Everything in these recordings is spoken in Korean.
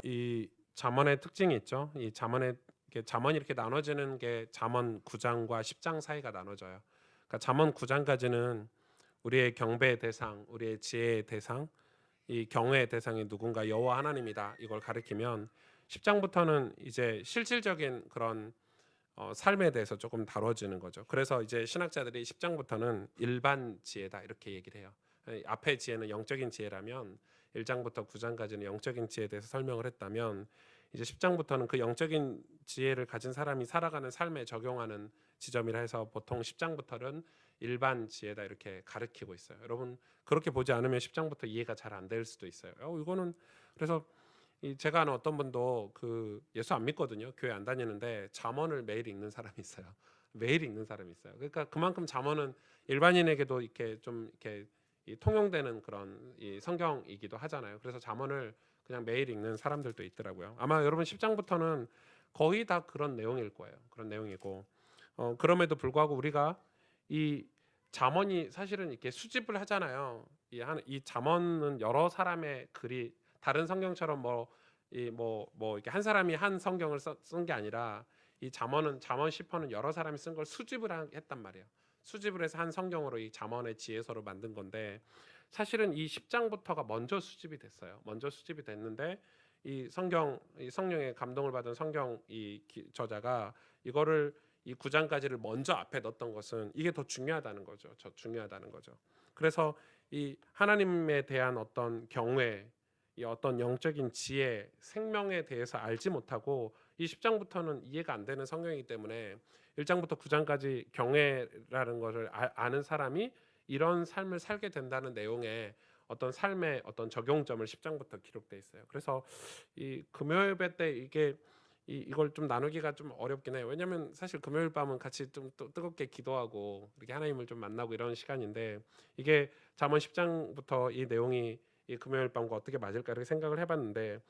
이 잠언의 특징이 있죠. 이 잠언의 잠언이 이렇게 나눠지는 게 잠언 9장과 10장 사이가 나눠져요. 그러니까 잠언 9장까지는 우리의 경배의 대상, 우리의 지혜의 대상, 이 경외의 대상이 누군가 여호와 하나님이다. 이걸 가리키면 10장부터는 이제 실질적인 그런 삶에 대해서 조금 다뤄지는 거죠. 그래서 이제 신학자들이 10장부터는 일반 지혜다 이렇게 얘기를 해요. 앞에 지혜는 영적인 지혜라면 1장부터 9장까지는 영적인 지혜에 대해서 설명을 했다면 이제 10장부터는 그 영적인 지혜를 가진 사람이 살아가는 삶에 적용하는 지점이라 해서 보통 10장부터는 일반 지혜다 이렇게 가르치고 있어요. 여러분 그렇게 보지 않으면 10장부터 이해가 잘 안 될 수도 있어요. 이거는 그래서 제가 아는 어떤 분도 그 예수 안 믿거든요. 교회 안 다니는데 잠언을 매일 읽는 사람이 있어요. 매일 읽는 사람이 있어요. 그러니까 그만큼 잠언은 일반인에게도 이렇게 좀 이렇게 통용되는 그런 이 성경이기도 하잖아요. 그래서 잠언을 그냥 매일 읽는 사람들도 있더라고요. 아마 여러분 10장부터는 거의 다 그런 내용일 거예요. 그런 내용이고 그럼에도 불구하고 우리가 이 잠언이 사실은 이렇게 수집을 하잖아요. 이 잠언은 여러 사람의 글이 다른 성경처럼 뭐 이렇게 한 사람이 한 성경을 쓴 게 아니라 이 잠언 시편은 여러 사람이 쓴 걸 수집을 했단 말이에요. 수집을 해서 한 성경으로 이 잠언의 지혜서로 만든 건데 사실은 이 10장부터가 먼저 수집이 됐어요. 먼저 수집이 됐는데 이 성령의 감동을 받은 성경 저자가 이거를 이 9장까지를 먼저 앞에 넣었던 것은 이게 더 중요하다는 거죠. 중요하다는 거죠. 그래서 이 하나님에 대한 어떤 경외, 이 어떤 영적인 지혜, 생명에 대해서 알지 못하고 이 10장부터는 이해가 안 되는 성경이기 때문에 1장부터 9장까지 경외라는 것을 아는 사람이 이런 삶을 살게 된다는 내용의 어떤 삶의 어떤 적용점을 10장부터 기록돼 있어요. 그래서 이 금요 예배 때 이걸 좀 나누기가 좀 어렵긴 해요. 왜냐하면 사실 금요일 밤은 같이 좀 뜨겁게 기도하고 이렇게 하나님을 좀 만나고 이런 시간인데 이게 잠언 10장부터 이 내용이 이 금요일 밤과 어떻게 맞을까 이렇게 생각을 해봤는데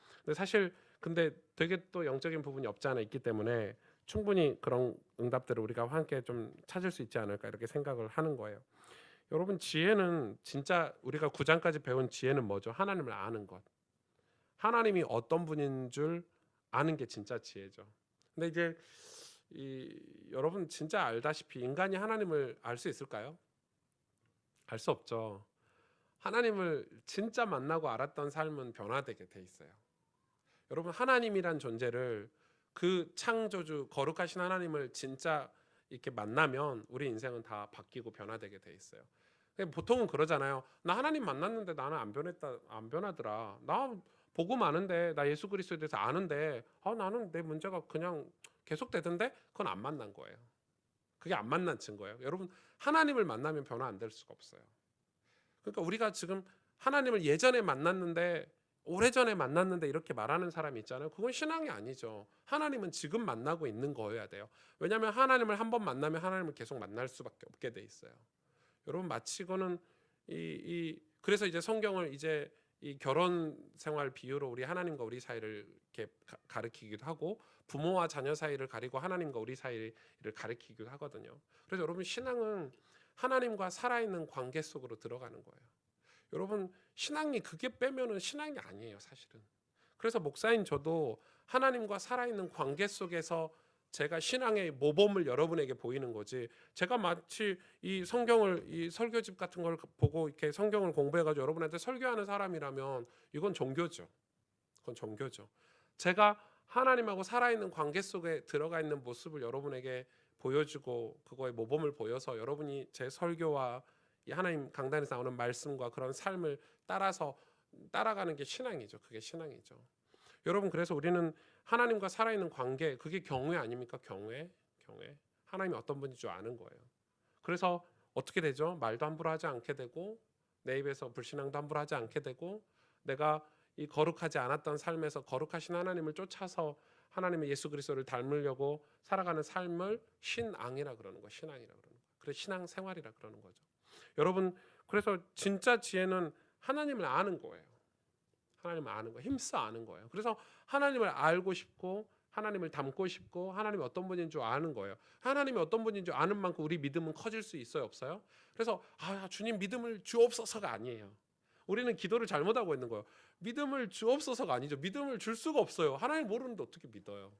근데 되게 또 영적인 부분이 없지 않아 있기 때문에 충분히 그런 응답들을 우리가 함께 좀 찾을 수 있지 않을까 이렇게 생각을 하는 거예요. 여러분 지혜는 진짜 우리가 9장까지 배운 지혜는 뭐죠? 하나님을 아는 것. 하나님이 어떤 분인 줄 아는 게 진짜 지혜죠. 근데 이제 여러분 진짜 알다시피 인간이 하나님을 알 수 있을까요? 알 수 없죠. 하나님을 진짜 만나고 알았던 삶은 변화되게 돼 있어요. 여러분 하나님이란 존재를 그 창조주 거룩하신 하나님을 진짜 이렇게 만나면 우리 인생은 다 바뀌고 변화되게 돼 있어요. 보통은 그러잖아요. 나 하나님 만났는데 나는 안 변하더라. 나 복음 아는데 나 예수 그리스도에 대해서 아는데 나는 내 문제가 그냥 계속되던데 그건 안 만난 거예요. 그게 안 만난 증거예요. 여러분 하나님을 만나면 변화 안 될 수가 없어요. 그러니까 우리가 지금 하나님을 예전에 만났는데 오래전에 만났는데 이렇게 말하는 사람이 있잖아요. 그건 신앙이 아니죠. 하나님은 지금 만나고 있는 거여야 돼요. 왜냐하면 하나님을 한 번 만나면 하나님을 계속 만날 수밖에 없게 돼 있어요. 여러분 마치 이거는 그래서 이제 성경을 이제 이 결혼 생활 비유로 우리 하나님과 우리 사이를 이렇게 가르치기도 하고 부모와 자녀 사이를 가리고 하나님과 우리 사이를 가르치기도 하거든요. 그래서 여러분 신앙은 하나님과 살아있는 관계 속으로 들어가는 거예요. 여러분 신앙이 그게 빼면은 신앙이 아니에요, 사실은. 그래서 목사인 저도 하나님과 살아있는 관계 속에서 제가 신앙의 모범을 여러분에게 보이는 거지. 제가 마치 이 설교집 같은 걸 보고 이렇게 성경을 공부해가지고 여러분한테 설교하는 사람이라면 이건 종교죠. 그건 종교죠. 제가 하나님하고 살아있는 관계 속에 들어가 있는 모습을 여러분에게 보여주고 그거의 모범을 보여서 여러분이 제 설교와 이 하나님 강단에서 나오는 말씀과 그런 삶을 따라가는 게 신앙이죠. 그게 신앙이죠. 여러분 그래서 우리는 하나님과 살아있는 관계 그게 경외 아닙니까? 경외. 하나님이 어떤 분인 줄 아는 거예요. 그래서 어떻게 되죠? 말도 함부로 하지 않게 되고 내 입에서 불신앙도 함부로 하지 않게 되고 내가 이 거룩하지 않았던 삶에서 거룩하신 하나님을 쫓아서 하나님의 예수 그리스도를 닮으려고 살아가는 삶을 신앙이라 그러는 거, 신앙이라 그러는 거. 그래 신앙 생활이라 그러는 거죠. 여러분 그래서 진짜 지혜는 하나님을 아는 거예요. 하나님을 아는 거, 힘써 아는 거예요. 그래서 하나님을 알고 싶고 하나님을 닮고 싶고 하나님이 어떤 분인 줄 아는 거예요. 하나님이 어떤 분인 줄 아는 만큼 우리 믿음은 커질 수 있어요, 없어요? 그래서 주님 믿음을 주옵소서가 아니에요. 우리는 기도를 잘못하고 있는 거예요. 믿음을 주옵소서가 아니죠. 믿음을 줄 수가 없어요. 하나님 모르는데 어떻게 믿어요?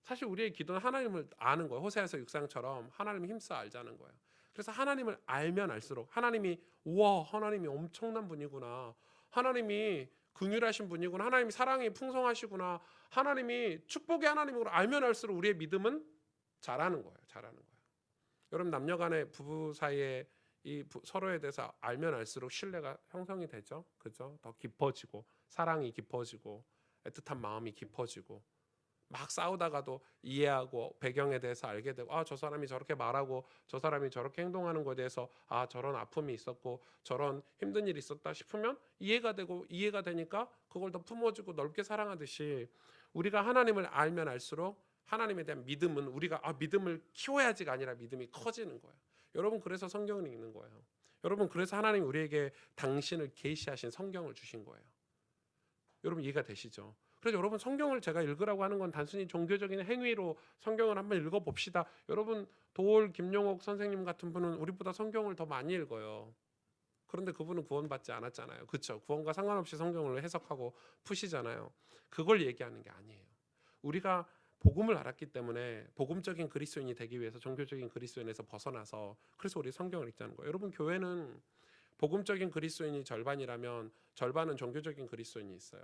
사실 우리의 기도는 하나님을 아는 거예요. 호세아서 6장처럼 하나님을 힘써 알자는 거예요. 그래서 하나님을 알면 알수록 하나님이 우와 하나님이 엄청난 분이구나. 하나님이 긍휼하신 분이구나. 하나님이 사랑이 풍성하시구나. 하나님이 축복의 하나님으로 알면 알수록 우리의 믿음은 자라는 거예요. 자라는 거예요. 여러분 남녀간의 부부 사이에 서로에 대해서 알면 알수록 신뢰가 형성이 되죠. 그죠? 더 깊어지고 사랑이 깊어지고 애틋한 마음이 깊어지고 막 싸우다가도 이해하고 배경에 대해서 알게 되고 저 사람이 저렇게 말하고 저 사람이 저렇게 행동하는 것에 대해서 저런 아픔이 있었고 저런 힘든 일이 있었다 싶으면 이해가 되고 이해가 되니까 그걸 더 품어주고 넓게 사랑하듯이 우리가 하나님을 알면 알수록 하나님에 대한 믿음은 우리가 믿음을 키워야지가 아니라 믿음이 커지는 거예요. 여러분 그래서 성경을 읽는 거예요. 여러분 그래서 하나님이 우리에게 당신을 계시하신 성경을 주신 거예요. 여러분 이해가 되시죠? 그래서 여러분 성경을 제가 읽으라고 하는 건 단순히 종교적인 행위로 성경을 한번 읽어봅시다. 여러분 도올 김용옥 선생님 같은 분은 우리보다 성경을 더 많이 읽어요. 그런데 그분은 구원받지 않았잖아요. 그렇죠? 구원과 상관없이 성경을 해석하고 푸시잖아요. 그걸 얘기하는 게 아니에요. 우리가 복음을 알았기 때문에 복음적인 그리스도인이 되기 위해서 종교적인 그리스도인에서 벗어나서 그래서 우리 성경을 읽자는 거예요. 여러분 교회는 복음적인 그리스도인이 절반이라면 절반은 종교적인 그리스도인이 있어요.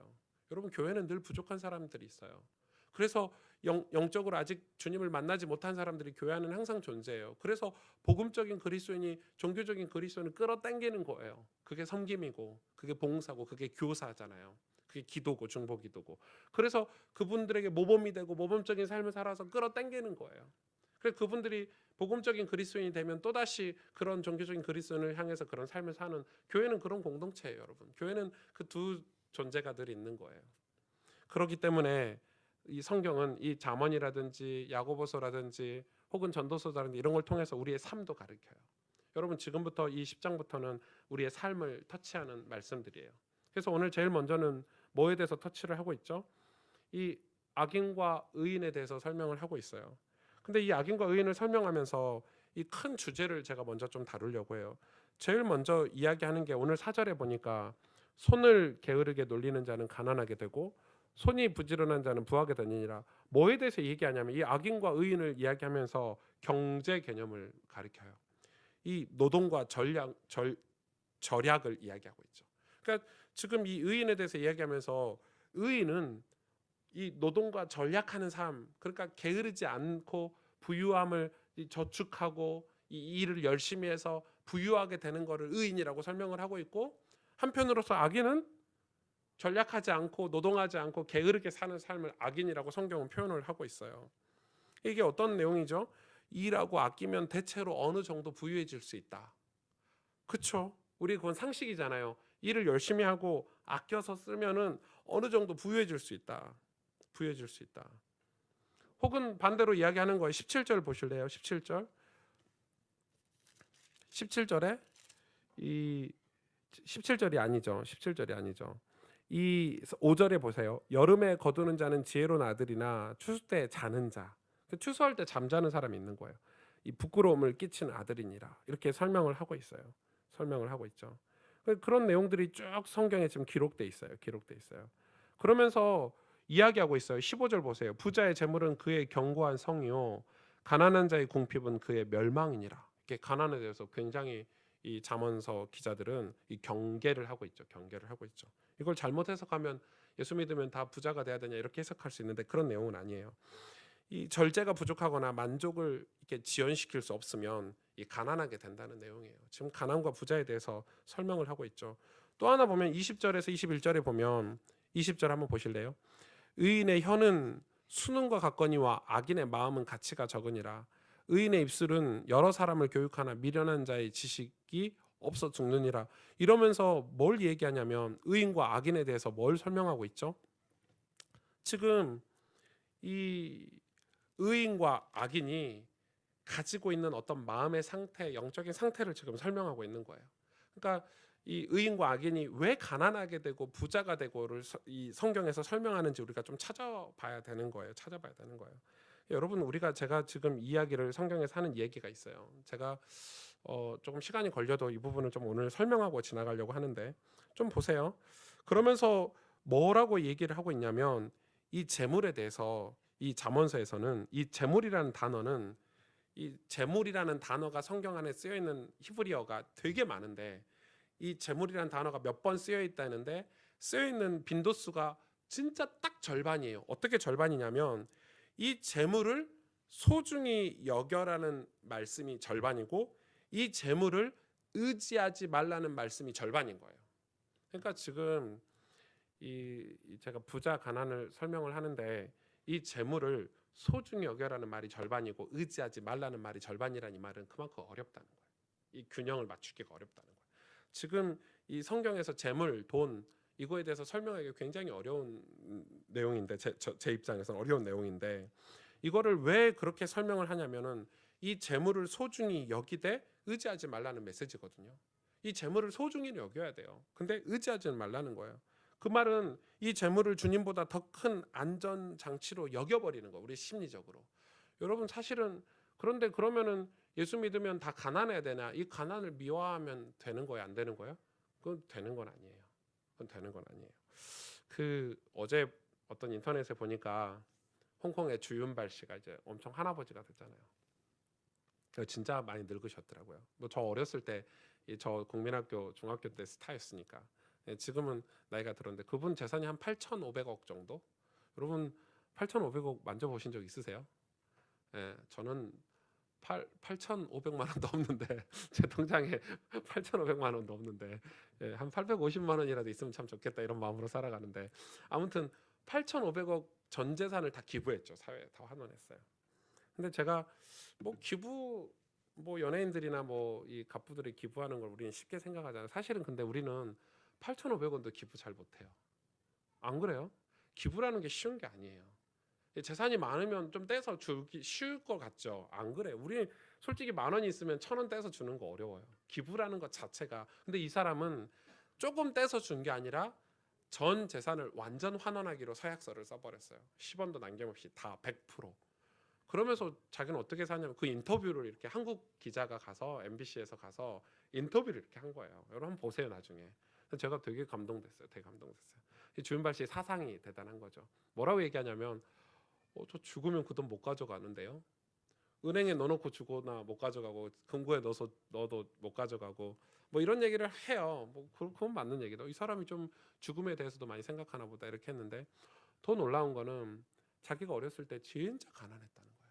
여러분 교회는 늘 부족한 사람들이 있어요. 그래서 영적으로 아직 주님을 만나지 못한 사람들이 교회 안에는 항상 존재해요. 그래서 복음적인 그리스도인이 종교적인 그리스도인을 끌어당기는 거예요. 그게 섬김이고 그게 봉사고 그게 교사잖아요. 그게 기도고 중보기도고. 그래서 그분들에게 모범이 되고 모범적인 삶을 살아서 끌어당기는 거예요. 그래서 그분들이 복음적인 그리스도인이 되면 또다시 그런 종교적인 그리스도인을 향해서 그런 삶을 사는 교회는 그런 공동체예요, 여러분. 교회는 그 두 존재가 늘 있는 거예요. 그렇기 때문에 이 성경은 이 잠언이라든지 야고보서라든지 혹은 전도서라든지 이런 걸 통해서 우리의 삶도 가르쳐요. 여러분 지금부터 이 10장부터는 우리의 삶을 터치하는 말씀들이에요. 그래서 오늘 제일 먼저는 뭐에 대해서 터치를 하고 있죠? 이 악인과 의인에 대해서 설명을 하고 있어요. 근데 이 악인과 의인을 설명하면서 이 큰 주제를 제가 먼저 좀 다루려고 해요. 제일 먼저 이야기하는 게 오늘 4절에 보니까 손을 게으르게 놀리는 자는 가난하게 되고 손이 부지런한 자는 부하게 되느니라. 뭐에 대해서 얘기하냐면 이 악인과 의인을 이야기하면서 경제 개념을 가리켜요. 이 노동과 절약을 이야기하고 있죠. 그러니까 지금 이 의인에 대해서 이야기하면서 의인은 이 노동과 전략하는 삶, 그러니까 게으르지 않고 부유함을 저축하고 이 일을 열심히 해서 부유하게 되는 것을 의인이라고 설명을 하고 있고, 한편으로서 악인은 전략하지 않고 노동하지 않고 게으르게 사는 삶을 악인이라고 성경은 표현을 하고 있어요. 이게 어떤 내용이죠? 일하고 아끼면 대체로 어느 정도 부유해질 수 있다. 그렇죠? 우리 그건 상식이잖아요. 일을 열심히 하고 아껴서 쓰면은 어느 정도 부유해질 수 있다. 부유해질 수 있다. 혹은 반대로 이야기하는 거예요. 17절 보실래요? 17절. 17절에 이 17절이 아니죠. 17절이 아니죠. 이 5절에 보세요. 여름에 거두는 자는 지혜로운 아들이나 추수 때 자는 자. 추수할 때 잠자는 사람이 있는 거예요. 이 부끄러움을 끼치는 아들이니라. 이렇게 설명을 하고 있어요. 설명을 하고 있죠. 그런 내용들이 쭉 성경에 지금 기록돼 있어요. 기록돼 있어요. 그러면서 이야기하고 있어요. 15절 보세요. 부자의 재물은 그의 견고한 성이요 가난한 자의 궁핍은 그의 멸망이니라. 이렇게 가난에 대해서 굉장히 이 잠언서 기자들은 이 경계를 하고 있죠. 경계를 하고 있죠. 이걸 잘못 해석하면 예수 믿으면 다 부자가 돼야 되냐 이렇게 해석할 수 있는데 그런 내용은 아니에요. 이 절제가 부족하거나 만족을 이렇게 지연시킬 수 없으면 이 가난하게 된다는 내용이에요. 지금 가난과 부자에 대해서 설명을 하고 있죠. 또 하나 보면 20절에서 21절에 보면 20절 한번 보실래요? 의인의 혀는 수능과 같거니와 악인의 마음은 가치가 적으니라. 의인의 입술은 여러 사람을 교육하나 미련한 자의 지식이 없어 죽느니라. 이러면서 뭘 얘기하냐면 의인과 악인에 대해서 뭘 설명하고 있죠? 지금 이 의인과 악인이 가지고 있는 어떤 마음의 상태, 영적인 상태를 지금 설명하고 있는 거예요. 그러니까 이 의인과 악인이 왜 가난하게 되고 부자가 되고를 이 성경에서 설명하는지 우리가 좀 찾아봐야 되는 거예요. 찾아봐야 되는 거예요. 여러분 제가 지금 이야기를 성경에서 하는 얘기가 있어요. 제가 조금 시간이 걸려도 이 부분을 좀 오늘 설명하고 지나가려고 하는데 좀 보세요. 그러면서 뭐라고 얘기를 하고 있냐면 이 재물에 대해서 이 잠언서에서는 이 재물이라는 단어는 이 재물이라는 단어가 성경 안에 쓰여 있는 히브리어가 되게 많은데 이 재물이라는 단어가 몇 번 쓰여 있다는데 쓰여 있는 빈도수가 진짜 딱 절반이에요. 어떻게 절반이냐면 이 재물을 소중히 여겨라는 말씀이 절반이고 이 재물을 의지하지 말라는 말씀이 절반인 거예요. 그러니까 지금 제가 부자 가난을 설명을 하는데 이 재물을 소중히 여겨라는 말이 절반이고 의지하지 말라는 말이 절반이라는 이 말은 그만큼 어렵다는 거예요. 이 균형을 맞추기가 어렵다는 거예요. 지금 이 성경에서 재물, 돈 이거에 대해서 설명하기 굉장히 어려운 내용인데 제 입장에서는 어려운 내용인데 이거를 왜 그렇게 설명을 하냐면은 이 재물을 소중히 여기되 의지하지 말라는 메시지거든요. 이 재물을 소중히 여겨야 돼요. 근데 의지하지 말라는 거예요. 그 말은 이 재물을 주님보다 더 큰 안전 장치로 여겨버리는 거, 우리 심리적으로. 여러분 사실은 그런데 그러면은 예수 믿으면 다 가난해야 되냐? 이 가난을 미화하면 되는 거예요, 안 되는 거예요? 그건 되는 건 아니에요. 그건 되는 건 아니에요. 그 어제 어떤 인터넷에 보니까 홍콩의 주윤발 씨가 이제 엄청 할아버지가 됐잖아요. 진짜 많이 늙으셨더라고요. 뭐 저 어렸을 때 저 국민학교 중학교 때 스타였으니까. 지금은 나이가 들었는데 그분 재산이 한 8,500억 정도? 여러분 8,500억 만져보신 적 있으세요? 예, 저는 8,500만 원도 없는데 제 통장에 8,500만 원도 없는데 예, 한 850만 원이라도 있으면 참 좋겠다 이런 마음으로 살아가는데 아무튼 8,500억 전 재산을 다 기부했죠. 사회에 다 환원했어요. 근데 제가 뭐 기부 뭐 연예인들이나 뭐 이 갑부들이 기부하는 걸 우리는 쉽게 생각하잖아요. 사실은 근데 우리는 8,500원도 기부 잘 못해요. 안 그래요? 기부라는 게 쉬운 게 아니에요. 재산이 많으면 좀 떼서 주기 쉬울 것 같죠. 안 그래. 우리 솔직히 10,000원이 있으면 1,000원 떼서 주는 거 어려워요. 기부라는 것 자체가. 근데 이 사람은 조금 떼서 준 게 아니라 전 재산을 완전 환원하기로 서약서를 써버렸어요. 10원도 남김없이 다 100%. 그러면서 자기는 어떻게 사냐면 그 인터뷰를 이렇게 한국 기자가 가서 MBC에서 가서 인터뷰를 이렇게 한 거예요. 여러분 한번 보세요 나중에. 제가 되게 감동됐어요. 되게 감동됐어요. 주윤발 씨 사상이 대단한 거죠. 뭐라고 얘기하냐면 저 죽으면 그 돈 못 가져가는데요. 은행에 넣어놓고 주거나 못 가져가고 금고에 넣어서 넣어도 못 가져가고 뭐 이런 얘기를 해요. 뭐 그건 맞는 얘기다. 이 사람이 좀 죽음에 대해서도 많이 생각하나 보다 이렇게 했는데 더 놀라운 거는 자기가 어렸을 때 진짜 가난했다는 거예요.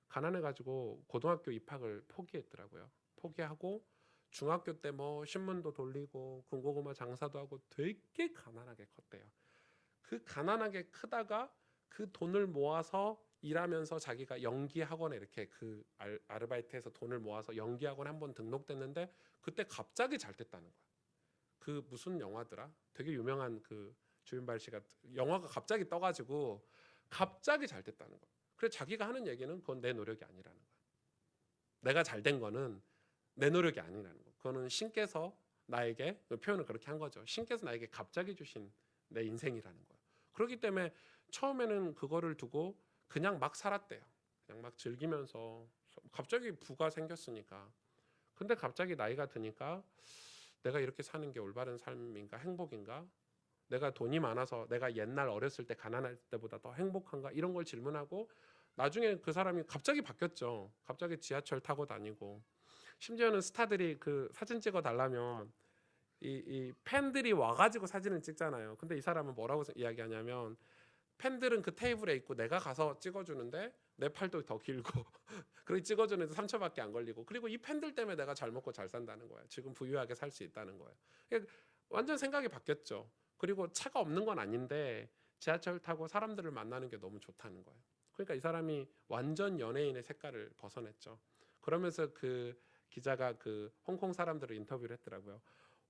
가난해가지고 고등학교 입학을 포기했더라고요. 포기하고 중학교 때 뭐 신문도 돌리고 군고구마 장사도 하고 되게 가난하게 컸대요. 그 가난하게 크다가 그 돈을 모아서 일하면서 자기가 연기 학원에 이렇게 그 아르바이트해서 돈을 모아서 연기 학원에 한번 등록됐는데 그때 갑자기 잘 됐다는 거야. 그 무슨 영화더라? 되게 유명한 그 주윤발 씨가 영화가 갑자기 떠가지고 갑자기 잘 됐다는 거야. 그래 자기가 하는 얘기는 그건 내 노력이 아니라는 거야. 내가 잘 된 거는 내 노력이 아니라는 거. 그거는 신께서 나에게 표현을 그렇게 한 거죠. 신께서 나에게 갑자기 주신 내 인생이라는 거예요. 그렇기 때문에 처음에는 그거를 두고 그냥 막 살았대요. 그냥 막 즐기면서 갑자기 부가 생겼으니까. 근데 갑자기 나이가 드니까 내가 이렇게 사는 게 올바른 삶인가 행복인가? 내가 돈이 많아서 내가 옛날 어렸을 때 가난할 때보다 더 행복한가? 이런 걸 질문하고 나중에 그 사람이 갑자기 바뀌었죠. 갑자기 지하철 타고 다니고 심지어는 스타들이 그 사진 찍어 달라면 이 팬들이 와가지고 사진을 찍잖아요. 근데 이 사람은 뭐라고 이야기하냐면 팬들은 그 테이블에 있고 내가 가서 찍어주는데 내 팔도 더 길고 그리고 찍어주는데 3초밖에 안 걸리고 그리고 이 팬들 때문에 내가 잘 먹고 잘 산다는 거예요. 지금 부유하게 살 수 있다는 거예요. 그러니까 완전 생각이 바뀌었죠. 그리고 차가 없는 건 아닌데 지하철 타고 사람들을 만나는 게 너무 좋다는 거예요. 그러니까 이 사람이 완전 연예인의 색깔을 벗어냈죠. 그러면서 그 기자가 그 홍콩 사람들을 인터뷰를 했더라고요.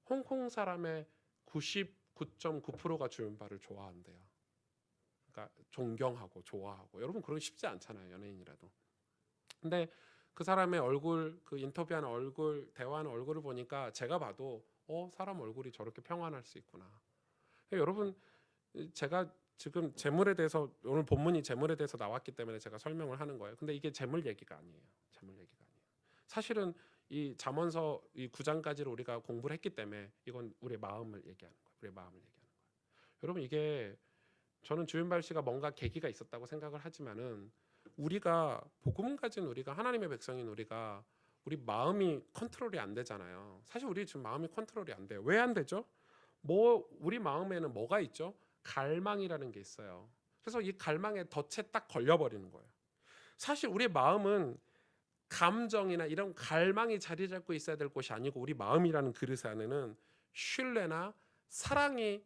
홍콩 사람의 99.9%가 주윤발을 좋아한대요. 그러니까 존경하고 좋아하고 여러분 그런 거 쉽지 않잖아요. 연예인이라도. 근데 그 사람의 얼굴 그 인터뷰하는 얼굴 대화하는 얼굴을 보니까 제가 봐도 사람 얼굴이 저렇게 평안할 수 있구나. 여러분 제가 지금 재물에 대해서 오늘 본문이 재물에 대해서 나왔기 때문에 제가 설명을 하는 거예요. 근데 이게 재물 얘기가 아니에요. 재물 얘기가 아니에요. 사실은 이 잠언서 이 9장까지를 우리가 공부를 했기 때문에 이건 우리의 마음을 얘기하는 거예요. 우리의 마음을 얘기하는 거예요. 여러분 이게 저는 주윤발 씨가 뭔가 계기가 있었다고 생각을 하지만은 우리가 복음 가진 우리가 하나님의 백성인 우리가 우리 마음이 컨트롤이 안 되잖아요. 사실 우리 지금 마음이 컨트롤이 안 돼요. 왜 안 되죠? 뭐 우리 마음에는 뭐가 있죠? 갈망이라는 게 있어요. 그래서 이 갈망에 덫에 딱 걸려버리는 거예요. 사실 우리 마음은 감정이나 이런 갈망이 자리 잡고 있어야 될 곳이 아니고 우리 마음이라는 그릇 안에는 신뢰나 사랑이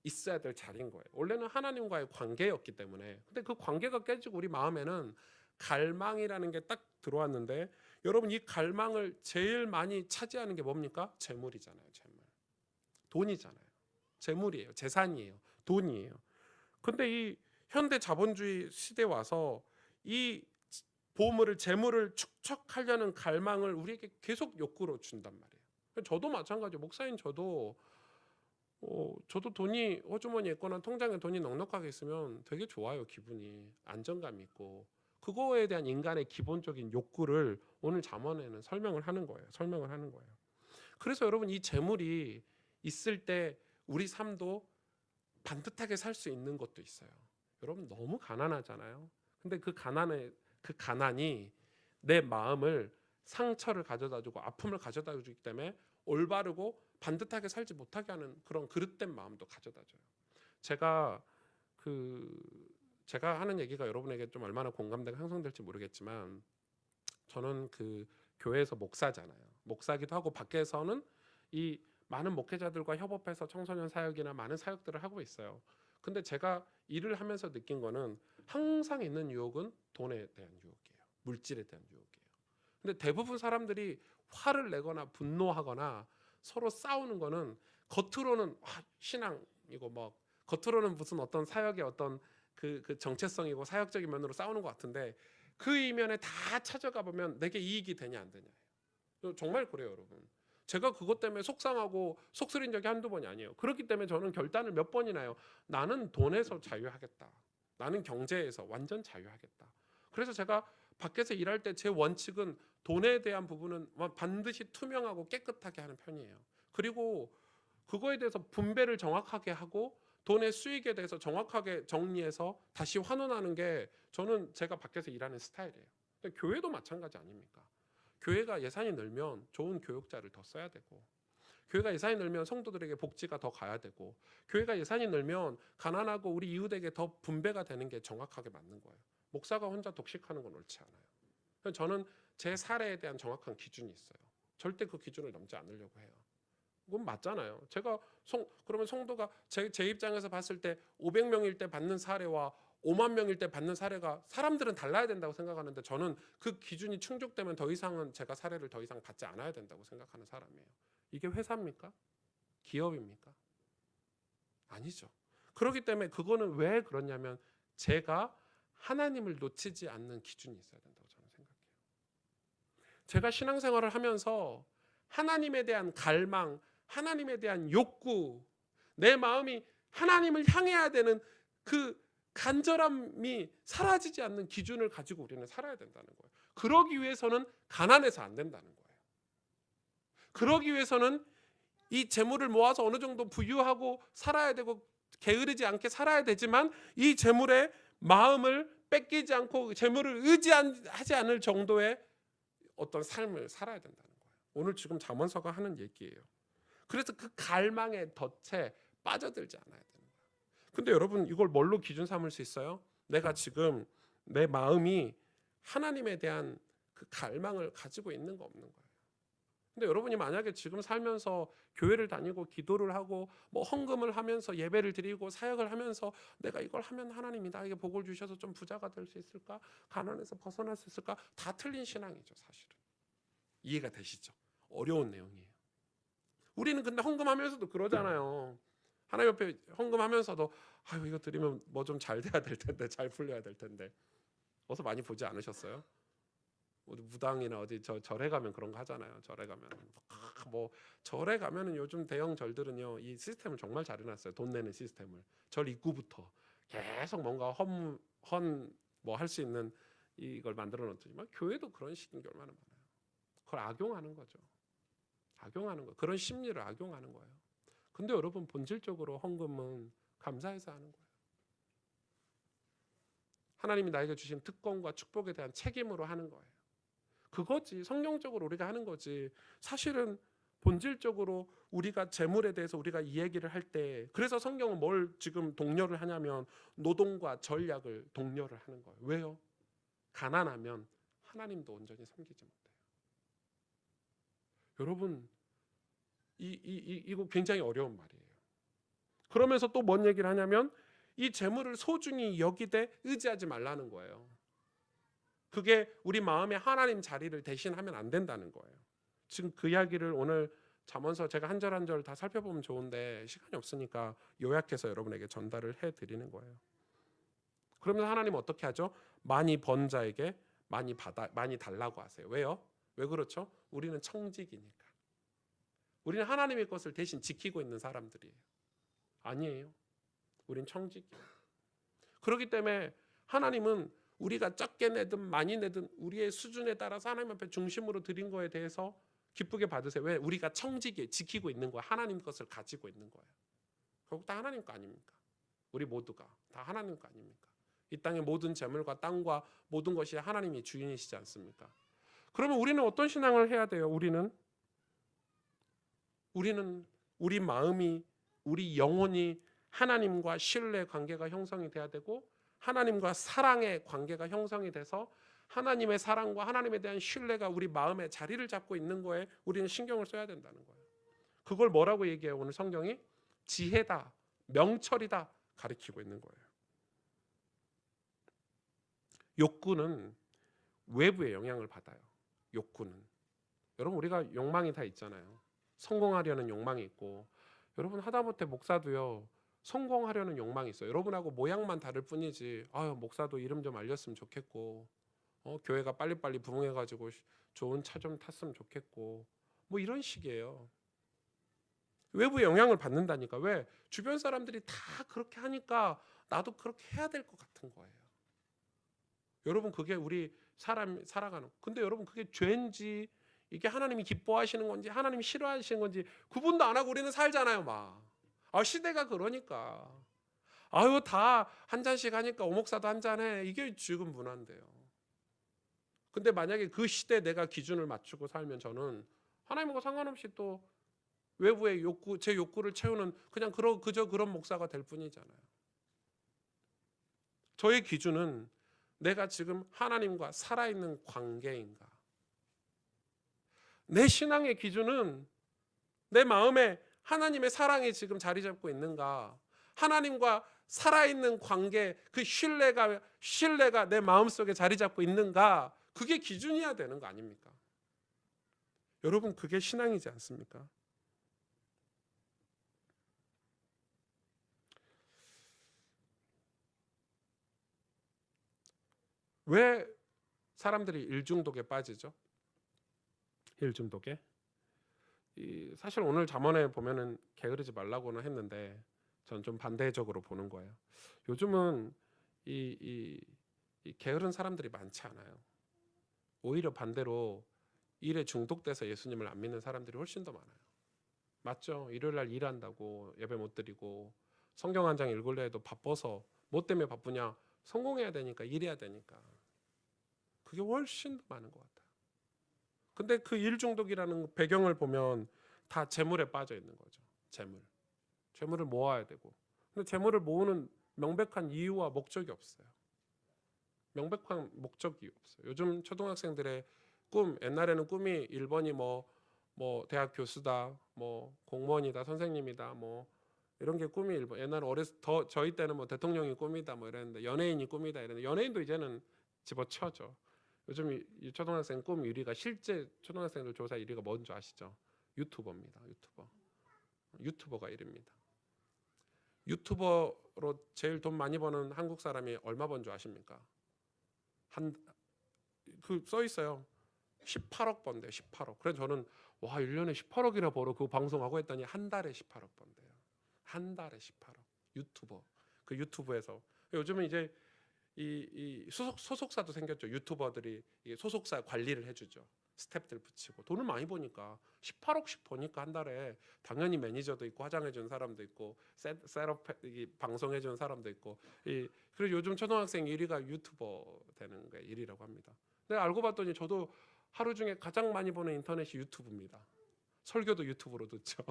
있어야 될 자리인 거예요. 원래는 하나님과의 관계였기 때문에. 근데 그 관계가 깨지고 우리 마음에는 갈망이라는 게 딱 들어왔는데 여러분 이 갈망을 제일 많이 차지하는 게 뭡니까? 재물이잖아요. 재물. 돈이잖아요. 재물이에요. 재산이에요. 돈이에요. 근데 이 현대 자본주의 시대에 와서 이 보물을 재물을 축적하려는 갈망을 우리에게 계속 욕구로 준단 말이에요. 저도 마찬가지예요. 목사인 저도 돈이 호주머니에 있거나 통장에 돈이 넉넉하게 있으면 되게 좋아요. 기분이 안정감 있고 그거에 대한 인간의 기본적인 욕구를 오늘 잠언에는 설명을 하는 거예요. 설명을 하는 거예요. 그래서 여러분 이 재물이 있을 때 우리 삶도 반듯하게 살 수 있는 것도 있어요. 여러분 너무 가난하잖아요. 근데 그 가난이 내 마음을 상처를 가져다주고 아픔을 가져다주기 때문에 올바르고 반듯하게 살지 못하게 하는 그런 그릇된 마음도 가져다줘요. 제가 그 제가 하는 얘기가 여러분에게 좀 얼마나 공감대가 형성될지 모르겠지만 저는 그 교회에서 목사잖아요. 목사기도 하고 밖에서는 이 많은 목회자들과 협업해서 청소년 사역이나 많은 사역들을 하고 있어요. 근데 제가 일을 하면서 느낀 거는 항상 있는 유혹은 돈에 대한 유혹이에요. 물질에 대한 유혹이에요. 근데 대부분 사람들이 화를 내거나 분노하거나 서로 싸우는 거는 겉으로는 신앙이고 뭐 겉으로는 무슨 어떤 사역의 어떤 그 정체성이고 사역적인 면으로 싸우는 것 같은데 그 이면에 다 찾아가 보면 내게 이익이 되냐 안 되냐. 정말 그래요, 여러분. 제가 그것 때문에 속상하고 속쓰린 적이 한두 번이 아니에요. 그렇기 때문에 저는 결단을 몇 번이나 해요. 나는 돈에서 자유하겠다. 나는 경제에서 완전 자유하겠다. 그래서 제가 밖에서 일할 때 제 원칙은 돈에 대한 부분은 반드시 투명하고 깨끗하게 하는 편이에요. 그리고 그거에 대해서 분배를 정확하게 하고 돈의 수익에 대해서 정확하게 정리해서 다시 환원하는 게 저는 제가 밖에서 일하는 스타일이에요. 근데 교회도 마찬가지 아닙니까? 교회가 예산이 늘면 좋은 교육자를 더 써야 되고 교회가 예산이 늘면 성도들에게 복지가 더 가야 되고 교회가 예산이 늘면 가난하고 우리 이웃에게 더 분배가 되는 게 정확하게 맞는 거예요. 목사가 혼자 독식하는 건 옳지 않아요. 저는 제 사례에 대한 정확한 기준이 있어요. 절대 그 기준을 넘지 않으려고 해요. 그건 맞잖아요. 제가 그러면 성도가 제 입장에서 봤을 때 500명일 때 받는 사례와 5만 명일 때 받는 사례가 사람들은 달라야 된다고 생각하는데 저는 그 기준이 충족되면 더 이상은 제가 사례를 더 이상 받지 않아야 된다고 생각하는 사람이에요. 이게 회사입니까? 기업입니까? 아니죠. 그렇기 때문에 그거는 왜 그러냐면 제가 하나님을 놓치지 않는 기준이 있어야 된다고 저는 생각해요. 제가 신앙생활을 하면서 하나님에 대한 갈망, 하나님에 대한 욕구, 내 마음이 하나님을 향해야 되는 그 간절함이 사라지지 않는 기준을 가지고 우리는 살아야 된다는 거예요. 그러기 위해서는 가난해서 안 된다는 거예요. 그러기 위해서는 이 재물을 모아서 어느 정도 부유하고 살아야 되고 게으르지 않게 살아야 되지만 이 재물의 마음을 뺏기지 않고 재물을 의지하지 않을 정도의 어떤 삶을 살아야 된다는 거예요. 오늘 지금 잠언서가 하는 얘기예요. 그래서 그 갈망의 덫에 빠져들지 않아야 되는 거예요. 근데 여러분 이걸 뭘로 기준 삼을 수 있어요? 내가 지금 내 마음이 하나님에 대한 그 갈망을 가지고 있는 거 없는 거예요. 근데 여러분이 만약에 지금 살면서 교회를 다니고 기도를 하고 뭐 헌금을 하면서 예배를 드리고 사역을 하면서 내가 이걸 하면 하나님이 나에게 복을 주셔서 좀 부자가 될 수 있을까? 가난에서 벗어날 수 있을까? 다 틀린 신앙이죠, 사실은. 이해가 되시죠? 어려운 내용이에요. 우리는 근데 헌금하면서도 그러잖아요. 하나님 옆에 헌금하면서도 아유 이거 드리면 뭐 좀 잘 돼야 될 텐데 잘 풀려야 될 텐데 어서 많이 보지 않으셨어요? 어디 무당이나 어디 절에 가면 그런 거 하잖아요. 절에 가면 뭐 절에 가면은 요즘 대형 절들은요 이 시스템을 정말 잘 해놨어요. 돈 내는 시스템을 절 입구부터 계속 뭔가 헌 뭐 할 수 있는 이걸 만들어 놓더니만 교회도 그런 식인 게 얼마나 많아요. 그걸 악용하는 거죠. 악용하는 거 그런 심리를 악용하는 거예요. 근데 여러분 본질적으로 헌금은 감사해서 하는 거예요. 하나님이 나에게 주신 특권과 축복에 대한 책임으로 하는 거예요. 그거지. 성경적으로 우리가 하는 거지. 사실은 본질적으로 우리가 재물에 대해서 우리가 이 얘기를 할 때, 그래서 성경은 뭘 지금 독려를 하냐면 노동과 전략을 독려를 하는 거예요. 왜요? 가난하면 하나님도 온전히 섬기지 못해요. 여러분, 이거 굉장히 어려운 말이에요. 그러면서 또 뭔 얘기를 하냐면 이 재물을 소중히 여기되 의지하지 말라는 거예요. 그게 우리 마음에 하나님 자리를 대신하면 안 된다는 거예요. 지금 그 이야기를 오늘 잠언서 제가 한 절 한 절 다 살펴보면 좋은데 시간이 없으니까 요약해서 여러분에게 전달을 해드리는 거예요. 그러면 하나님 어떻게 하죠? 많이 번 자에게 많이 달라고 하세요. 왜요? 왜 그렇죠? 우리는 청직이니까. 우리는 하나님의 것을 대신 지키고 있는 사람들이에요. 아니에요. 우린 청직이에요. 그렇기 때문에 하나님은 우리가 적게 내든 많이 내든 우리의 수준에 따라서 하나님 앞에 중심으로 드린 거에 대해서 기쁘게 받으세요. 왜? 우리가 청지게 지키고 있는 거예요. 하나님 것을 가지고 있는 거예요. 결국 다 하나님 거 아닙니까? 우리 모두가 다 하나님 거 아닙니까? 이 땅의 모든 재물과 땅과 모든 것이 하나님이 주인이시지 않습니까? 그러면 우리는 어떤 신앙을 해야 돼요? 우리는 우리 마음이, 우리 영혼이 하나님과 신뢰 관계가 형성이 돼야 되고 하나님과 사랑의 관계가 형성이 돼서 하나님의 사랑과 하나님에 대한 신뢰가 우리 마음에 자리를 잡고 있는 거에 우리는 신경을 써야 된다는 거예요. 그걸 뭐라고 얘기해요? 오늘 성경이 지혜다, 명철이다 가리키고 있는 거예요. 욕구는 외부의 영향을 받아요. 욕구는. 여러분 우리가 욕망이 다 있잖아요. 성공하려는 욕망이 있고 여러분 하다못해 목사도요. 성공하려는 욕망이 있어요. 여러분하고 모양만 다를 뿐이지. 아유 목사도 이름 좀 알렸으면 좋겠고 교회가 빨리빨리 부흥해가지고 좋은 차 좀 탔으면 좋겠고 뭐 이런 식이에요. 외부의 영향을 받는다니까. 왜? 주변 사람들이 다 그렇게 하니까 나도 그렇게 해야 될 것 같은 거예요. 여러분 그게 우리 사람 살아가는. 근데 여러분 그게 죄인지 이게 하나님이 기뻐하시는 건지 하나님이 싫어하시는 건지 구분도 안 하고 우리는 살잖아요. 막. 시대가 그러니까. 아유 다 한 잔씩 하니까 오목사도 한 잔 해. 이게 지금 문화인데요. 근데 만약에 그 시대에 내가 기준을 맞추고 살면 저는 하나님과 상관없이 또 외부의 욕구, 제 욕구를 채우는 그저 그런 목사가 될 뿐이잖아요. 저의 기준은 내가 지금 하나님과 살아있는 관계인가. 내 신앙의 기준은 내 마음에 하나님의 사랑이 지금 자리 잡고 있는가. 하나님과 살아있는 관계, 그 신뢰가 내 마음속에 자리 잡고 있는가. 그게 기준이어야 되는 거 아닙니까? 여러분 그게 신앙이지 않습니까? 왜 사람들이 일중독에 빠지죠? 일중독에? 사실 오늘 잠언에 보면은 게으르지 말라고는 했는데 전 좀 반대적으로 보는 거예요. 요즘은 이 게으른 사람들이 많지 않아요. 오히려 반대로 일에 중독돼서 예수님을 안 믿는 사람들이 훨씬 더 많아요. 맞죠? 일요일 날 일한다고 예배 못 드리고 성경 한 장 읽을래 해도 바빠서 뭐 때문에 바쁘냐? 성공해야 되니까 일해야 되니까. 그게 훨씬 더 많은 것 같아요. 근데 그 일 중독이라는 배경을 보면 다 재물에 빠져 있는 거죠. 재물을 모아야 되고. 근데 재물을 모으는 명백한 이유와 목적이 없어요. 명백한 목적이 없어요. 요즘 초등학생들의 꿈, 옛날에는 꿈이 1번이 뭐 대학 교수다, 뭐 공무원이다, 선생님이다, 뭐 이런 게 꿈이 1번. 옛날에 저희 때는 뭐 대통령이 꿈이다, 뭐 이랬는데 연예인이 꿈이다 이랬는데 연예인도 이제는 집어쳐죠. 요즘 이 초등학생 꿈 1위가 실제 초등학생들 조사 1위가 뭔지 아시죠? 유튜버입니다. 유튜버가 1위입니다. 유튜버로 제일 돈 많이 버는 한국 사람이 얼마 번 줄 아십니까? 써 있어요. 18억 번대요. 18억. 그래서 저는 와 1년에 18억이나 벌어 그 방송하고 했더니 한 달에 18억 번대요. 한 달에 18억. 유튜버. 그 유튜브에서 요즘은 이제 이 소속사도 생겼죠. 유튜버들이 소속사 관리를 해주죠. 스텝들 붙이고 돈을 많이 버니까 18억씩 버니까 한 달에 당연히 매니저도 있고 화장해 주는 사람도 있고 셋업 방송해 주는 사람도 있고 그리고 요즘 초등학생 1위가 유튜버 되는 게 1위라고 합니다. 근데 알고 봤더니 저도 하루 중에 가장 많이 보는 인터넷이 유튜브입니다. 설교도 유튜브로 듣죠.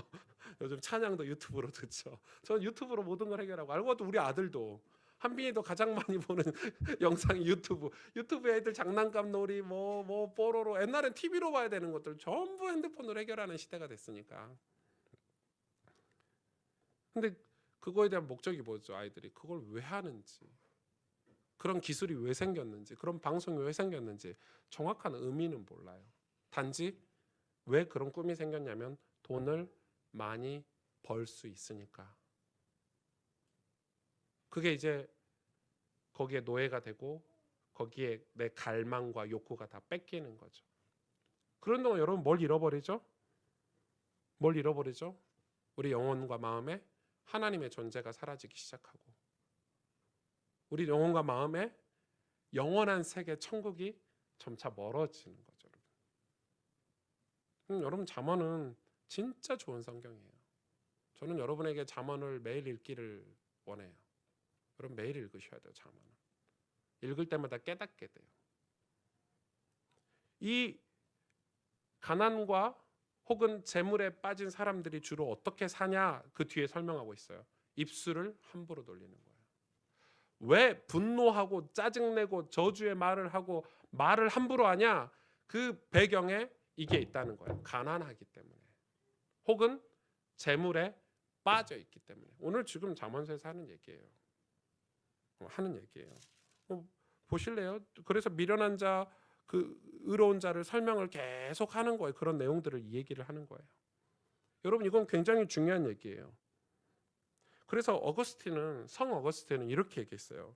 요즘 찬양도 유튜브로 듣죠. 저는 유튜브로 모든 걸 해결하고 알고 봤더니 우리 아들도 한빈이도 가장 많이 보는 영상이 유튜브. 유튜브에 애들 장난감 놀이 뭐 뽀로로 옛날엔 TV로 봐야 되는 것들 전부 핸드폰으로 해결하는 시대가 됐으니까. 근데 그거에 대한 목적이 뭐죠? 아이들이 그걸 왜 하는지, 그런 기술이 왜 생겼는지, 그런 방송이 왜 생겼는지 정확한 의미는 몰라요. 단지 왜 그런 꿈이 생겼냐면 돈을 많이 벌 수 있으니까. 그게 이제 거기에 노예가 되고 거기에 내 갈망과 욕구가 다 뺏기는 거죠. 그런 동안 여러분 뭘 잃어버리죠? 뭘 잃어버리죠? 우리 영혼과 마음에 하나님의 존재가 사라지기 시작하고 우리 영혼과 마음에 영원한 세계 천국이 점차 멀어지는 거죠. 여러분 잠언은 진짜 좋은 성경이에요. 저는 여러분에게 잠언을 매일 읽기를 원해요. 여러분 매일 읽으셔야 돼요. 잠언은. 읽을 때마다 깨닫게 돼요. 이 가난과 혹은 재물에 빠진 사람들이 주로 어떻게 사냐 그 뒤에 설명하고 있어요. 입술을 함부로 돌리는 거예요. 왜 분노하고 짜증내고 저주의 말을 하고 말을 함부로 하냐? 그 배경에 이게 있다는 거예요. 가난하기 때문에 혹은 재물에 빠져 있기 때문에. 오늘 지금 잠언서에서 하는 얘기예요. 보실래요? 그래서 미련한 자, 그 의로운 자를 설명을 계속 하는 거예요. 그런 내용들을 이 얘기를 하는 거예요. 여러분 이건 굉장히 중요한 얘기예요. 그래서 성 어거스틴은 이렇게 얘기했어요.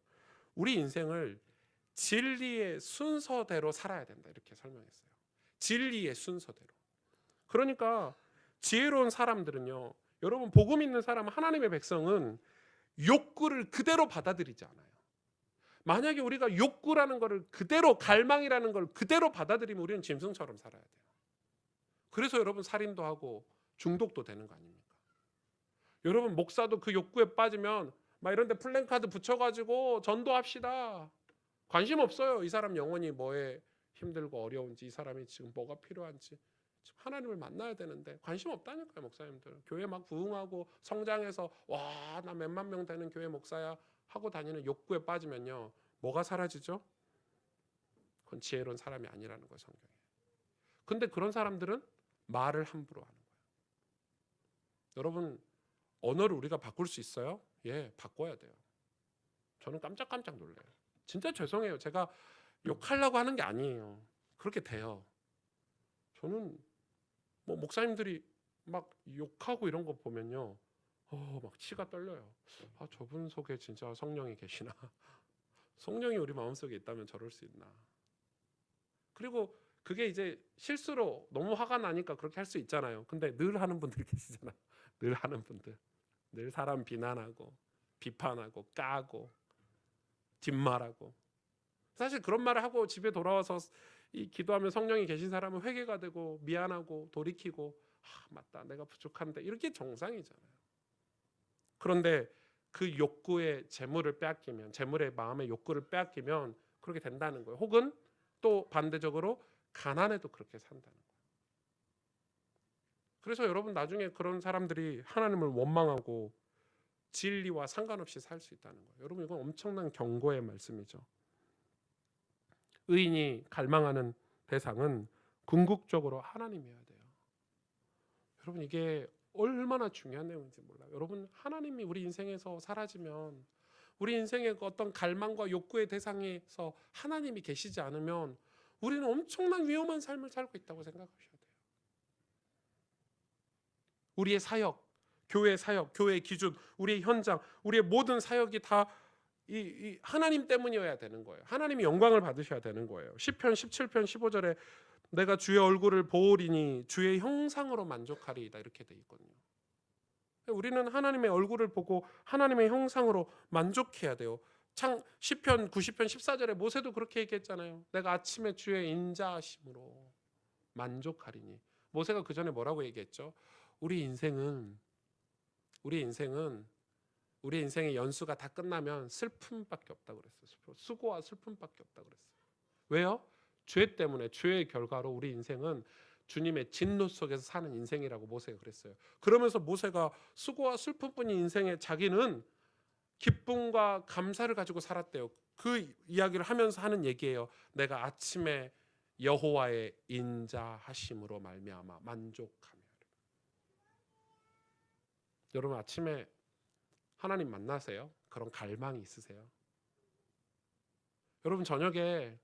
우리 인생을 진리의 순서대로 살아야 된다 이렇게 설명했어요. 진리의 순서대로. 그러니까 지혜로운 사람들은요. 여러분 복음 있는 사람 하나님의 백성은 욕구를 그대로 받아들이지 않아요. 만약에 우리가 욕구라는 것을 그대로 갈망이라는 걸 그대로 받아들이면 우리는 짐승처럼 살아야 돼요. 그래서 여러분 살인도 하고 중독도 되는 거 아닙니까? 여러분 목사도 그 욕구에 빠지면 막 이런 데 플랜카드 붙여가지고 전도합시다. 관심 없어요. 이 사람 영혼이 뭐에 힘들고 어려운지 이 사람이 지금 뭐가 필요한지 하나님을 만나야 되는데 관심 없다니까요. 목사님들 교회 막 부흥하고 성장해서 와 나 몇만 명 되는 교회 목사야 하고 다니는 욕구에 빠지면요 뭐가 사라지죠? 그건 지혜로운 사람이 아니라는 거예요. 성경에. 근데 그런 사람들은 말을 함부로 하는 거예요. 여러분 언어를 우리가 바꿀 수 있어요? 예, 바꿔야 돼요. 저는 깜짝깜짝 놀라요. 진짜 죄송해요. 제가 욕하려고 하는 게 아니에요. 그렇게 돼요. 저는 뭐 목사님들이 막 욕하고 이런 거 보면요. 막 치가 떨려요. 아, 저분 속에 진짜 성령이 계시나? 성령이 우리 마음속에 있다면 저럴 수 있나? 그리고 그게 이제 실수로 너무 화가 나니까 그렇게 할 수 있잖아요. 근데 늘 하는 분들이 계시잖아요. 늘 하는 분들. 늘 사람 비난하고 비판하고 까고 뒷말하고. 사실 그런 말을 하고 집에 돌아와서 이 기도하면 성령이 계신 사람은 회개가 되고 미안하고 돌이키고 맞다 내가 부족한데 이렇게 정상이잖아요. 그런데 그 욕구의 재물을 빼앗기면 재물의 마음의 욕구를 빼앗기면 그렇게 된다는 거예요. 혹은 또 반대적으로 가난해도 그렇게 산다는 거예요. 그래서 여러분 나중에 그런 사람들이 하나님을 원망하고 진리와 상관없이 살 수 있다는 거예요. 여러분 이건 엄청난 경고의 말씀이죠. 의인이 갈망하는 대상은 궁극적으로 하나님이어야 돼요. 여러분 이게 얼마나 중요한 내용인지 몰라요. 여러분 하나님이 우리 인생에서 사라지면 우리 인생의 어떤 갈망과 욕구의 대상에서 하나님이 계시지 않으면 우리는 엄청난 위험한 삶을 살고 있다고 생각하셔야 돼요. 우리의 사역, 교회 사역, 교회의 기준, 우리의 현장, 우리의 모든 사역이 다 이 하나님 때문이어야 되는 거예요. 하나님이 영광을 받으셔야 되는 거예요. 시편 17편 15절에 내가 주의 얼굴을 보오리니 주의 형상으로 만족하리이다 이렇게 돼 있거든요. 우리는 하나님의 얼굴을 보고 하나님의 형상으로 만족해야 돼요. 시편 90편 14절에 모세도 그렇게 얘기했잖아요. 내가 아침에 주의 인자하심으로 만족하리니. 모세가 그 전에 뭐라고 얘기했죠? 우리 인생은 우리 인생의 연수가 다 끝나면 슬픔밖에 없다고 그랬어요. 수고와 슬픔밖에 없다고 그랬어요. 왜요? 죄 때문에, 죄의 결과로 우리 인생은 주님의 진노 속에서 사는 인생이라고 모세가 그랬어요. 그러면서 모세가 수고와 슬픔뿐인 인생에 자기는 기쁨과 감사를 가지고 살았대요. 그 이야기를 하면서 하는 얘기예요. 내가 아침에 여호와의 인자하심으로 말미암아 만족하며. 여러분 아침에 하나님 만나세요? 그런 갈망이 있으세요? 여러분 저녁에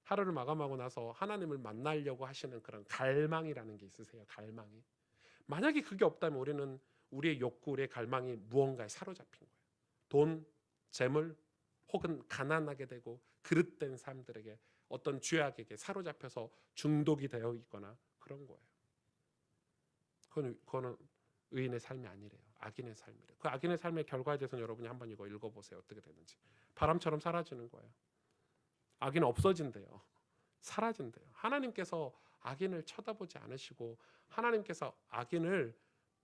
하루를 마감하고 나서 하나님을 만나려고 하시는 그런 갈망이라는 게 있으세요? 갈망이. 만약에 그게 없다면 우리는 우리의 욕구, 우리의 갈망이 무언가에 사로잡힌 거예요. 돈, 재물, 혹은 가난하게 되고 그릇된 사람들에게 어떤 죄악에게 사로잡혀서 중독이 되어 있거나 그런 거예요. 그거는 의인의 삶이 아니래요. 악인의 삶이래요. 그 악인의 삶의 결과에 대해서는 여러분이 한번 이거 읽어보세요. 어떻게 되는지. 바람처럼 사라지는 거예요. 악인은 없어진대요. 사라진대요. 하나님께서 악인을 쳐다보지 않으시고 하나님께서 악인을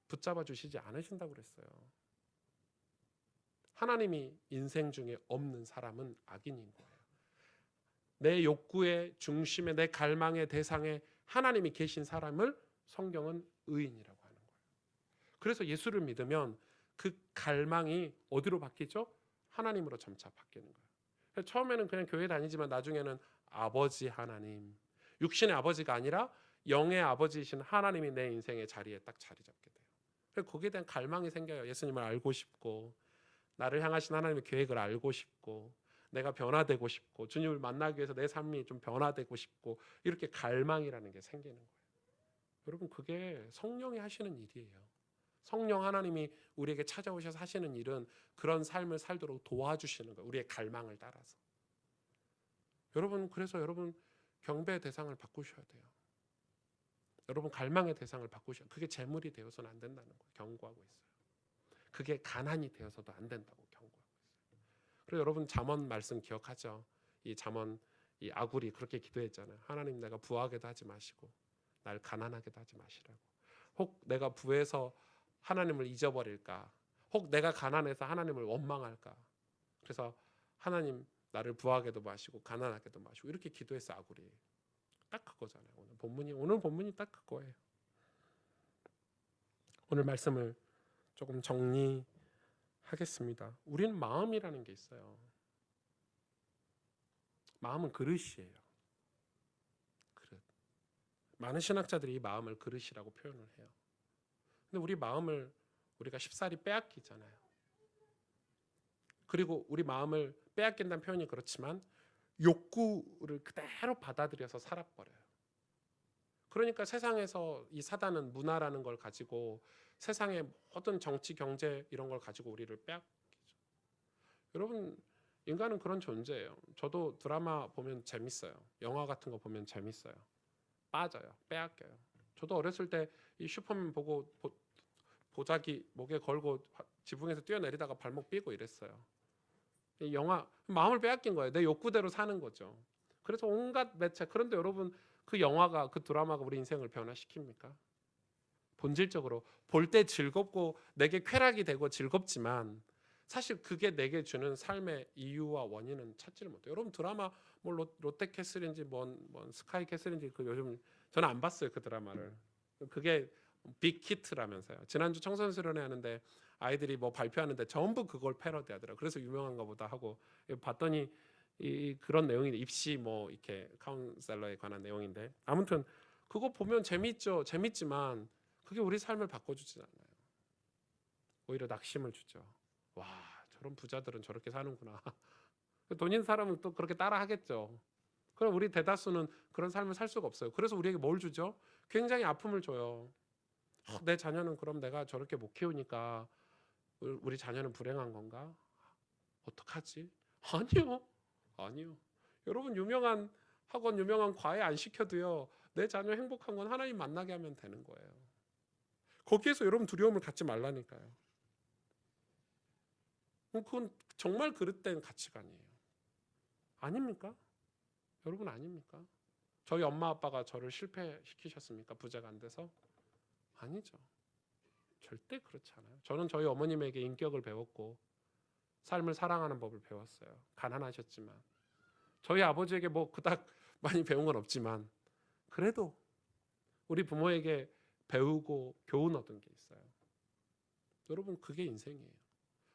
붙잡아 주시지 않으신다고 그랬어요. 하나님이 인생 중에 없는 사람은 악인인 거예요. 내 욕구의 중심에, 내 갈망의 대상에 하나님이 계신 사람을 성경은 의인이라고 하는 거예요. 그래서 예수를 믿으면 그 갈망이 어디로 바뀌죠? 하나님으로 점차 바뀌는 거예요. 처음에는 그냥 교회 다니지만 나중에는 아버지 하나님, 육신의 아버지가 아니라 영의 아버지이신 하나님이 내 인생의 자리에 딱 자리 잡게 돼요. 그래서 거기에 대한 갈망이 생겨요. 예수님을 알고 싶고, 나를 향하신 하나님의 계획을 알고 싶고, 내가 변화되고 싶고, 주님을 만나기 위해서 내 삶이 좀 변화되고 싶고, 이렇게 갈망이라는 게 생기는 거예요. 여러분 그게 성령이 하시는 일이에요. 성령 하나님이 우리에게 찾아오셔서 하시는 일은 그런 삶을 살도록 도와주시는 거예요. 우리의 갈망을 따라서. 여러분 그래서 여러분 경배의 대상을 바꾸셔야 돼요. 여러분 갈망의 대상을 바꾸셔야. 그게 재물이 되어서는 안 된다는 거예요. 경고하고 있어요. 그게 가난이 되어서도 안 된다고 경고하고 있어요. 그리고 여러분 잠언 말씀 기억하죠? 이 잠언 이 아굴이 그렇게 기도했잖아요. 하나님 내가 부하게도 하지 마시고 날 가난하게도 하지 마시라고. 혹 내가 부해서 하나님을 잊어버릴까? 혹 내가 가난해서 하나님을 원망할까? 그래서 하나님 나를 부하게도 마시고 가난하게도 마시고 이렇게 기도했어 아굴이. 딱 그거잖아요. 오늘 본문이 딱 그거예요. 오늘 말씀을 조금 정리하겠습니다. 우리는 마음이라는 게 있어요. 마음은 그릇이에요. 그릇. 많은 신학자들이 이 마음을 그릇이라고 표현을 해요. 근데 우리 마음을 우리가 쉽사리 빼앗기잖아요. 그리고 우리 마음을 빼앗긴다는 표현이 그렇지만 욕구를 그대로 받아들여서 살아버려요. 그러니까 세상에서 이 사단은 문화라는 걸 가지고 세상의 모든 정치, 경제 이런 걸 가지고 우리를 빼앗기죠. 여러분 인간은 그런 존재예요. 저도 드라마 보면 재밌어요. 영화 같은 거 보면 재밌어요. 빠져요. 빼앗겨요. 저도 어렸을 때 이 슈퍼맨 보고 보자기 목에 걸고 지붕에서 뛰어내리다가 발목 삐고 이랬어요. 이 영화 마음을 빼앗긴 거예요. 내 욕구대로 사는 거죠. 그래서 온갖 매체. 그런데 여러분 그 영화가 그 드라마가 우리 인생을 변화시킵니까? 본질적으로 볼 때 즐겁고 내게 쾌락이 되고 즐겁지만 사실 그게 내게 주는 삶의 이유와 원인은 찾지를 못해요. 여러분 드라마 뭐 롯데캐슬인지 뭔 스카이캐슬인지 그 요즘 저는 안 봤어요 그 드라마를. 그게 빅히트라면서요. 지난주 청소년 수련회 하는데 아이들이 뭐 발표하는데 전부 그걸 패러디하더라고요. 그래서 유명한가 보다 하고 봤더니 이 그런 내용인데 입시 뭐 이렇게 카운셀러에 관한 내용인데 아무튼 그거 보면 재밌죠. 재밌지만 그게 우리 삶을 바꿔주지 않아요. 오히려 낙심을 주죠. 와 저런 부자들은 저렇게 사는구나. 돈 있는 사람은 또 그렇게 따라 하겠죠. 그럼 우리 대다수는 그런 삶을 살 수가 없어요. 그래서 우리에게 뭘 주죠? 굉장히 아픔을 줘요. 내 자녀는 그럼 내가 저렇게 못 키우니까 우리 자녀는 불행한 건가? 어떡하지? 아니요. 아니요. 여러분 유명한 학원, 유명한 과외 안 시켜도요. 내 자녀 행복한 건 하나님 만나게 하면 되는 거예요. 거기에서 여러분 두려움을 갖지 말라니까요. 그건 정말 그릇된 가치관이에요. 아닙니까? 여러분 아닙니까? 저희 엄마 아빠가 저를 실패시키셨습니까? 부자가 안 돼서? 아니죠. 절대 그렇지 않아요. 저는 저희 어머님에게 인격을 배웠고 삶을 사랑하는 법을 배웠어요. 가난하셨지만 저희 아버지에게 뭐 그닥 많이 배운 건 없지만 그래도 우리 부모에게 배우고 교훈 얻은 게 있어요. 여러분 그게 인생이에요.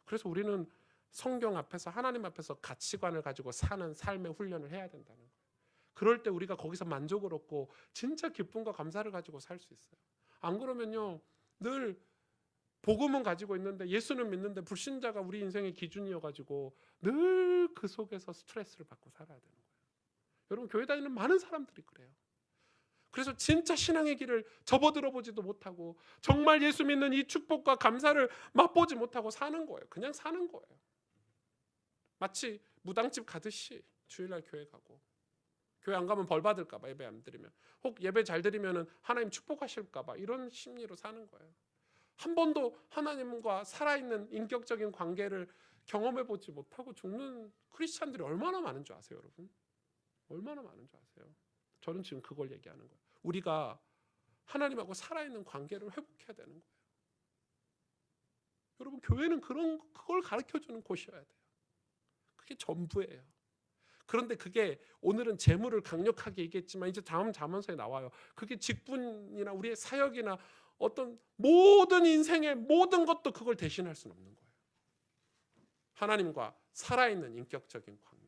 그래서 우리는 성경 앞에서 하나님 앞에서 가치관을 가지고 사는 삶의 훈련을 해야 된다는 거예요. 그럴 때 우리가 거기서 만족을 얻고 진짜 기쁨과 감사를 가지고 살 수 있어요. 안 그러면요 늘 복음은 가지고 있는데 예수는 믿는데 불신자가 우리 인생의 기준이어가지고 늘 그 속에서 스트레스를 받고 살아야 되는 거예요. 여러분 교회 다니는 많은 사람들이 그래요. 그래서 진짜 신앙의 길을 접어들어 보지도 못하고 정말 예수 믿는 이 축복과 감사를 맛보지 못하고 사는 거예요. 그냥 사는 거예요. 마치 무당집 가듯이 주일날 교회 가고 교회 안 가면 벌 받을까 봐 예배 안 드리면 혹 예배 잘 드리면 하나님 축복하실까 봐 이런 심리로 사는 거예요. 한 번도 하나님과 살아있는 인격적인 관계를 경험해 보지 못하고 죽는 크리스찬들이 얼마나 많은 줄 아세요, 여러분? 얼마나 많은 줄 아세요? 저는 지금 그걸 얘기하는 거예요. 우리가 하나님하고 살아있는 관계를 회복해야 되는 거예요. 여러분 교회는 그걸 가르쳐주는 곳이어야 돼요. 그게 전부예요. 그런데 그게 오늘은 재물을 강력하게 얘기했지만 이제 다음 잠언서에 나와요. 그게 직분이나 우리의 사역이나 어떤 모든 인생의 모든 것도 그걸 대신할 수는 없는 거예요. 하나님과 살아있는 인격적인 관계.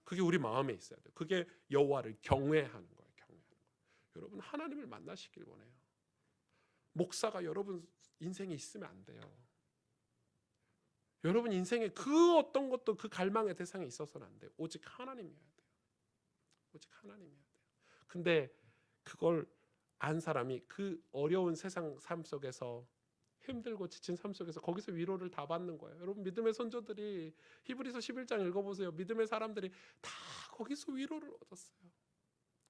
그게 우리 마음에 있어야 돼요. 그게 여호와를 경외하는 거예요. 경외하는 거예요. 여러분 하나님을 만나시길 원해요. 목사가 여러분 인생에 있으면 안 돼요. 여러분 인생에 그 어떤 것도 그 갈망의 대상에 있어서는 안 돼요. 오직 하나님이어야 돼요. 오직 하나님이어야 돼요. 근데 그걸 안 사람이 그 어려운 세상 삶 속에서 힘들고 지친 삶 속에서 거기서 위로를 다 받는 거예요. 여러분 믿음의 선조들이 히브리서 11장 읽어보세요. 믿음의 사람들이 다 거기서 위로를 얻었어요.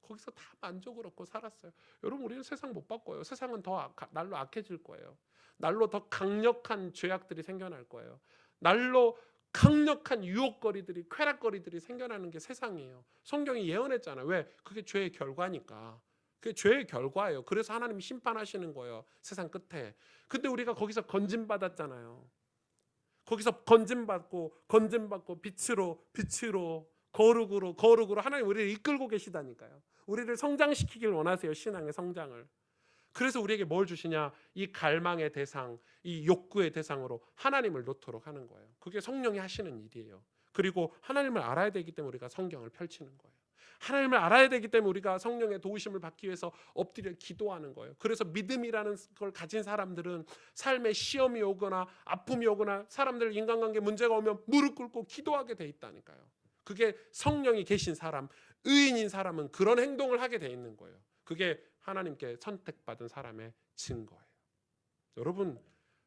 거기서 다 만족을 얻고 살았어요. 여러분 우리는 세상 못 바꿔요. 세상은 더 날로 악해질 거예요. 날로 더 강력한 죄악들이 생겨날 거예요. 날로 강력한 유혹거리들이 쾌락거리들이 생겨나는 게 세상이에요. 성경이 예언했잖아요. 왜? 그게 죄의 결과니까. 그게 죄의 결과예요. 그래서 하나님이 심판하시는 거예요. 세상 끝에. 근데 우리가 거기서 건진받았잖아요. 거기서 건진받고 빛으로 거룩으로 하나님 우리를 이끌고 계시다니까요. 우리를 성장시키길 원하세요. 신앙의 성장을. 그래서 우리에게 뭘 주시냐? 이 갈망의 대상, 이 욕구의 대상으로 하나님을 놓도록 하는 거예요. 그게 성령이 하시는 일이에요. 그리고 하나님을 알아야 되기 때문에 우리가 성경을 펼치는 거예요. 하나님을 알아야 되기 때문에 우리가 성령의 도우심을 받기 위해서 엎드려 기도하는 거예요. 그래서 믿음이라는 걸 가진 사람들은 삶에 시험이 오거나 아픔이 오거나 사람들 인간관계 문제가 오면 무릎 꿇고 기도하게 돼 있다니까요. 그게 성령이 계신 사람, 의인인 사람은 그런 행동을 하게 돼 있는 거예요. 그게 하나님께 선택받은 사람의 증거예요. 여러분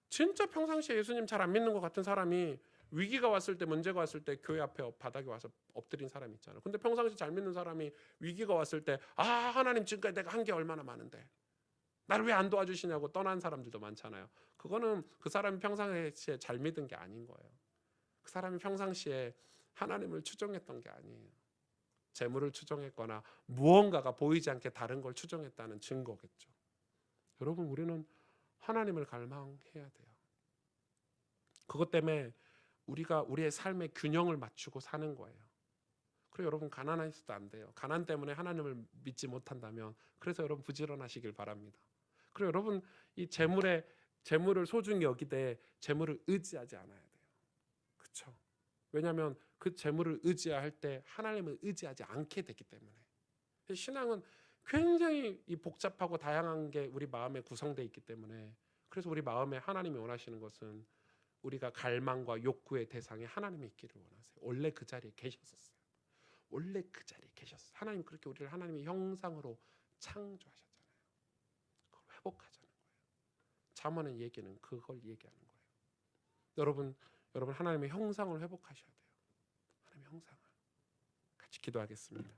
진짜 평상시에 예수님 잘 안 믿는 것 같은 사람이 위기가 왔을 때 문제가 왔을 때 교회 앞에 바닥에 와서 엎드린 사람 있잖아요. 근데 평상시 잘 믿는 사람이 위기가 왔을 때 하나님 지금까지 내가 한 게 얼마나 많은데 나를 왜 안 도와주시냐고 떠난 사람들도 많잖아요. 그거는 그 사람이 평상시에 잘 믿은 게 아닌 거예요. 그 사람이 평상시에 하나님을 추종했던 게 아니에요. 재물을 추종했거나 무언가가 보이지 않게 다른 걸 추종했다는 증거겠죠. 여러분 우리는 하나님을 갈망해야 돼요. 그것 때문에 우리가 우리의 삶의 균형을 맞추고 사는 거예요. 그리고 여러분 가난해서도 안 돼요. 가난 때문에 하나님을 믿지 못한다면 그래서 여러분 부지런하시길 바랍니다. 그리고 여러분 이 재물을 소중히 여기되 재물을 의지하지 않아야 돼요. 그렇죠? 왜냐하면 그 재물을 의지할 때 하나님을 의지하지 않게 되기 때문에. 신앙은 굉장히 이 복잡하고 다양한 게 우리 마음에 구성되어 있기 때문에 그래서 우리 마음에 하나님이 원하시는 것은 우리가 갈망과 욕구의 대상에 하나님이 있기를 원하세요. 원래 그 자리에 계셨었어요. 원래 그 자리에 계셨어요. 하나님 그렇게 우리를 하나님의 형상으로 창조하셨잖아요. 그걸 회복하자는 거예요. 잠언의 얘기는 그걸 얘기하는 거예요. 여러분 하나님의 형상을 회복하셔야 돼요. 하나님의 형상을 같이 기도하겠습니다.